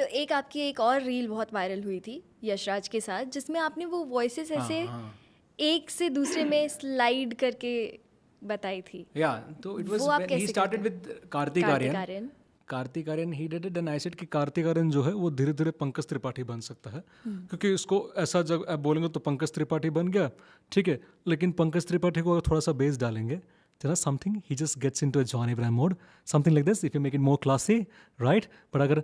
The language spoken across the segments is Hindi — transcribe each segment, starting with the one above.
तो एक आपकी एक और रील बहुत वायरल हुई थी यशराज के साथ, जिसमें आपने वो वॉइसेस ऐसे एक से दूसरे में स्लाइड करके बताई थी। या तो इट वाज वो आप व्हेन ही कैसे स्टार्टेड करते with Kartik Kartik Aaryan. Aaryan? Kartik Aaryan he did it and I said कि कार्तिक आर्यन जो है वो धीरे धीरे पंकज त्रिपाठी बन सकता है, क्योंकि इसको ऐसा जब आप बोलेंगे तो पंकज त्रिपाठी बन गया, ठीक है, लेकिन पंकज त्रिपाठी को अगर थोड़ा सा बेस डालेंगे, there is something he just gets into a John Abraham mode, something like this if you make it more classy, right? But अगर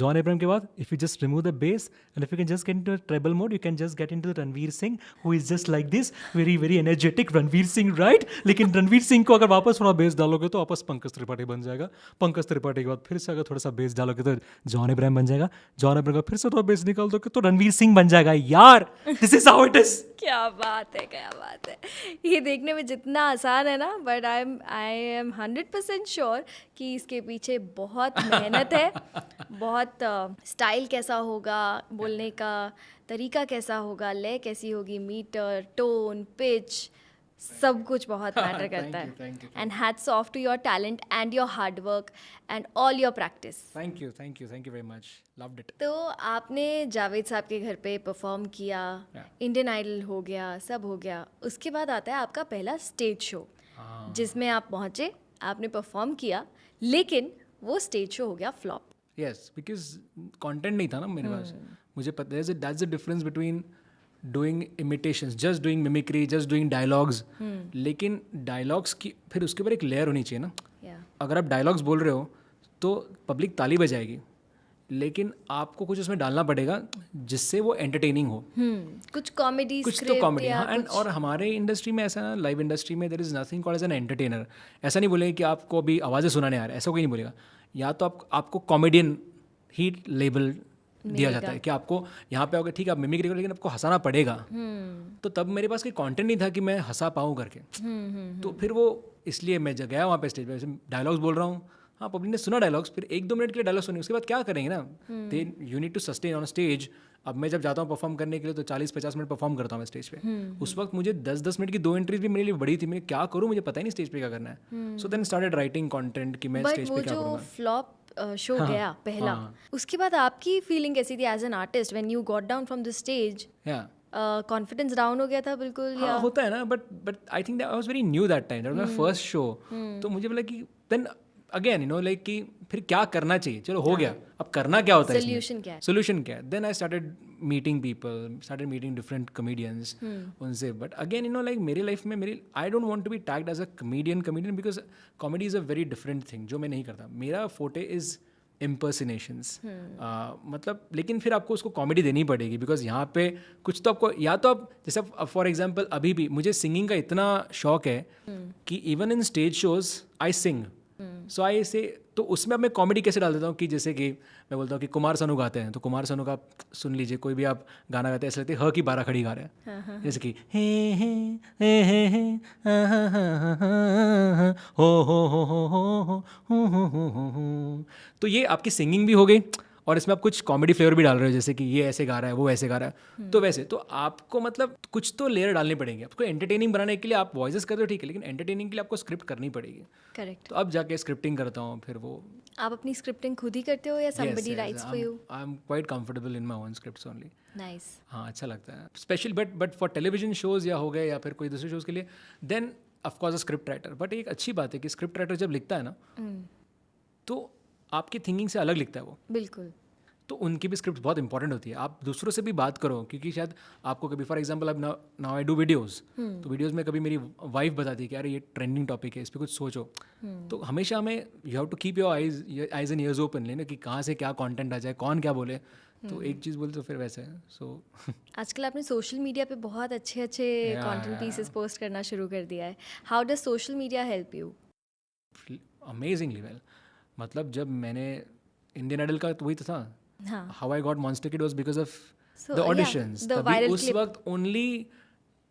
John Abraham के बाद if you just remove the bass and if you can just get into a treble mode, you can just get into the Ranveer Singh who is just like this, very very energetic Ranveer Singh, right? लेकिन रणवीर सिंह को अगर वापस थोड़ा बेस डालोगे तो वापस पंकज त्रिपाठी बन जाएगा. पंकज त्रिपाठी के बाद फिर से अगर थोड़ा सा बेस डालोगे तो जॉन इब्राहिम बन जाएगा. जॉन इब्राहिम का फिर से थोड़ा बेस निकाल दोगे तो रणवीर सिंह बन जाएगा. यार this is how it is. क्या बात है, क्या बात है. ये देखने में जितना आसान है ना, बट आई एम 100% श्योर कि इसके पीछे बहुत मेहनत है. बहुत स्टाइल कैसा होगा, बोलने का तरीका कैसा होगा, लय कैसी होगी, मीटर, टोन, पिच, सब कुछ बहुत मैटर करता है. thank you. And hats off to your talent and your hard work and all your practice. Thank you very much, loved it. तो आपने जावेद साहब के घर पे परफॉर्म किया, इंडियन आइडल हो गया, सब हो गया. उसके बाद आता है आपका पहला स्टेज शो, जिसमें आप पहुंचे, आपने परफॉर्म किया, लेकिन वो स्टेज शो हो गया फ्लॉप. यस, बिकॉज कंटेंट नहीं था ना मेरे पास. मुझे पता है that's the difference between doing imitations, just doing mimicry, just doing dialogues. लेकिन डायलॉग्स की फिर उसके ऊपर एक लेयर होनी चाहिए ना. अगर आप डायलॉग्स बोल रहे हो तो पब्लिक ताली बजाएगी, लेकिन आपको कुछ उसमें डालना पड़ेगा जिससे वो एंटरटेनिंग हो. कुछ कॉमेडी, कुछ तो कॉमेडी. हाँ, एंड और हमारे इंडस्ट्री में ऐसा ना, लाइव इंडस्ट्री में there is nothing called as an entertainer. ऐसा नहीं बोलेगा कि आपको अभी आवाज़ें सुनाने आ रहा है, ऐसा कोई नहीं बोलेगा. या तो आपको कॉमेडियन ही लेबल दिया जाता है कि आपको यहाँ पे, अगर ठीक है आप मिमिक्री करो लेकिन आपको हंसाना पड़ेगा. तो तब मेरे पास कोई कंटेंट नहीं था कि मैं हंसा पाऊँ करके. तो फिर वो इसलिए मैं गया वहाँ पे स्टेज पे, डायलॉग्स बोल रहा हूँ. हाँ, पब्लिक ने सुना डायलॉग्स, फिर 1-2 मिनट के लिए डायलॉग सुने, उसके बाद क्या करेंगे ना. They you need to sustain on stage. अब मैं जब जाता हूँ परफॉर्म करने के लिए तो 40-50 मिनट परफॉर्म करता हूँ मैं स्टेज पे. उस वक्त मुझे 10-10 मिनट की 2 एंट्रीज भी मेरे लिए बड़ी थी. मैं क्या करूँ, मुझे पता ही नहीं स्टेज पे क्या करना है. So then started writing content कि मैं स्टेज पे क्या करूँगा. फ्लॉप शो गया पहला, उसके बाद आपकी फीलिंग कैसी थी as an artist when you got down from the stage? Confidence down हो गया था बिल्कुल? हाँ, होता है ना. But I think I was very new that time, that was my first show. तो मुझे बोला कि then again you know like कि फिर क्या करना चाहिए. चलो हो गया, अब करना क्या होता है, सोल्यूशन क्या है. Then I started meeting people, started meeting different comedians उनसे. But again you know like मेरी लाइफ में I don't want to be tagged as a comedian because comedy is a very different thing जो मैं नहीं करता. मेरा फोटे इज़ इम्पर्सिनेशंस. मतलब लेकिन फिर आपको उसको कॉमेडी देनी पड़ेगी, बिकॉज यहाँ पे कुछ तो आपको, या तो आप जैसे फॉर एग्जांपल अभी भी मुझे सिंगिंग का इतना शौक है कि even in stage shows I sing. So I say, तो उसमें अब मैं कॉमेडी कैसे डाल देता हूँ कि जैसे कि मैं बोलता हूँ कि कुमार सानू गाते हैं, तो कुमार सानू का सुन लीजिए, कोई भी आप गाना गाते हैं ऐसे लगते हैं की 12 खड़ी गा रहे हैं. जैसे कि हे हो. तो ये आपकी सिंगिंग भी हो गई और इसमें आप कुछ कॉमेडी फ्लेवर भी डाल रहे हो, जैसे कि ये ऐसे गा रहा है, वो ऐसे गा रहा है. तो वैसे तो आपको मतलब कुछ तो लेयर डालनी पड़ेंगे. आपको एंटरटेनिंग बनाने के लिए आप वॉइसेस करते हो ठीक है, लेकिन एंटरटेनिंग के लिए आपको स्क्रिप्ट करनी पड़ेगी. करेक्ट. तो अब जाके स्क्रिप्टिंग करता हूँ. फिर वो आप अपनी स्क्रिप्टिंग खुद ही करते हो या somebody writes for you? I am quite comfortable in my own scripts only. Nice. हाँ, अच्छा लगता है specially. But for television shows या हो गए या फिर कोई दूसरे शोज के लिए then of course a script writer. But एक अच्छी बात है कि स्क्रिप्ट राइटर जब लिखता है ना तो आपकी थिंकिंग से अलग लिखता है वो. बिल्कुल. तो उनकी भी स्क्रिप्ट बहुत इंपॉर्टेंट होती है. आप दूसरों से भी बात करो, क्योंकि शायद आपको कभी फॉर एग्जांपल अब नाउ आई डू वीडियोस, तो वीडियोस में कभी मेरी वाइफ बताती है कि अरे ये ट्रेंडिंग टॉपिक है, इस पर कुछ सोचो. तो हमेशा हमें you have to keep your eyes and ears open, लेना कि कहाँ से क्या कंटेंट आ जाए, कौन क्या बोले. तो एक चीज़ बोले तो फिर वैसे है. सो आजकल आपने सोशल मीडिया पे बहुत अच्छे कंटेंट पीसेस पोस्ट करना शुरू कर दिया है. How does social media help you? Amazingly well. मतलब जब मैंने इंडियन आइडल का तो वही तो था, how I got monster kid was because of the auditions. तभी उस वक्त only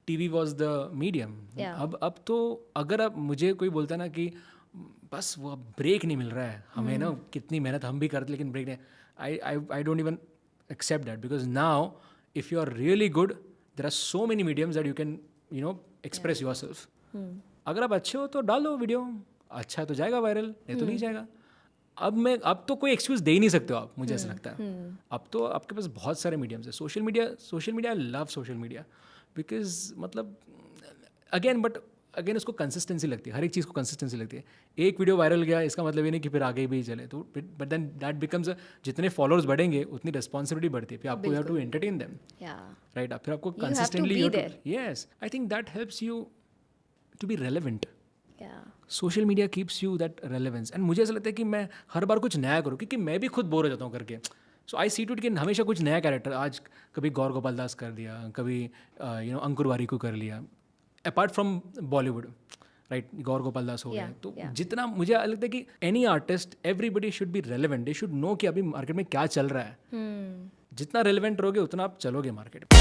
TV was the medium. अब तो अगर अब मुझे कोई बोलता है ना कि बस वो ब्रेक नहीं मिल रहा है हमें ना, कितनी मेहनत हम भी करते लेकिन ब्रेक नहीं, I don't even accept that, because now if you are really good there are so many mediums that you can you know express yourself. अगर आप अच्छे हो तो डालो वीडियो, अच्छा है तो जाएगा वायरल, नहीं तो नहीं जाएगा. अब तो कोई एक्सक्यूज दे ही नहीं सकते हो आप, मुझे ऐसा लगता है। अब तो आपके पास बहुत सारे मीडियम्स है। Social media I love social media because मतलब अगेन उसको कंसिस्टेंसी लगती है, हर एक चीज़ को कंसिस्टेंसी लगती है। एक वीडियो वायरल गया इसका मतलब ये नहीं कि फिर आगे भी चले, तो बट देन दैट बिकम्स जितने फॉलोअर्स बढ़ेंगे उतनी रिस्पॉन्सिबिलिटी बढ़ती है, फिर आपको you have to entertain them, right. फिर आपको consistently, yes, I think that helps you to be relevant. Social media keeps you that relevance. And मुझे ऐसा लगता है कि मैं हर बार कुछ नया करूँ, क्योंकि मैं भी खुद बोर हो जाता हूँ करके। सो आई सी टू इट कि हमेशा कुछ नया कैरेक्टर, आज कभी गौर गोपाल दास कर दिया, कभी अंकुर वारिकू कर लिया, अपार्ट फ्रॉम बॉलीवुड, राइट, गौर गोपाल दास हो गया। तो जितना मुझे लगता है कि any artist, everybody should be relevant, they should know कि अभी मार्केट में क्या चल रहा है। जितना रेलेवेंट रहोगे उतना आप चलोगे मार्केट में।